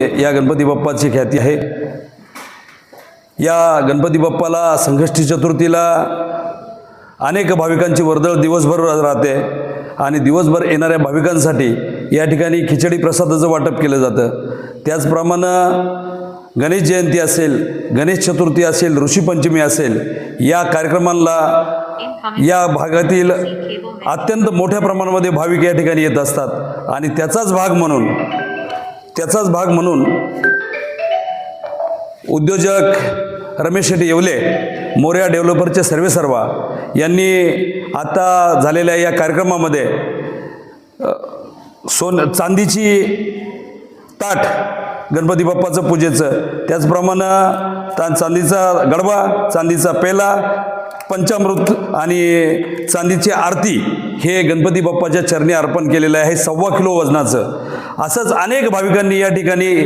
या गणपती बाप्पाची ख्याती आहे। या गणपती बाप्पाला संकष्टी चतुर्थीला अनेक भाविकांची वर्दळ दिवसभर राहते आणि दिवसभर येणाऱ्या भाविकांसाठी या ठिकाणी खिचडी प्रसादाचं वाटप केलं जातं। त्याचप्रमाणे गणेश जयंती असेल, गणेश चतुर्थी असेल, ऋषीपंचमी असेल, या कार्यक्रमांना या भागातील अत्यंत मोठ्या प्रमाणामध्ये भाविक या ठिकाणी येत असतात आणि त्याचाच भाग म्हणून उद्योजक रमेश शेट्टी येवले, मोरया डेव्हलपरचे सर्वेसर्वा यांनी आता झालेल्या या कार्यक्रमामध्ये चांदीची ताट गणपती बाप्पाचं पूजेचं, त्याचप्रमाणे चांदीचा गडबा, चांदीचा पेला, पंचामृत आणि चांदीची आरती हे गणपती बाप्पाच्या चरणी अर्पण केलेलं आहे 1.25 किलो वजनाचं। असंच अनेक भाविकांनी या ठिकाणी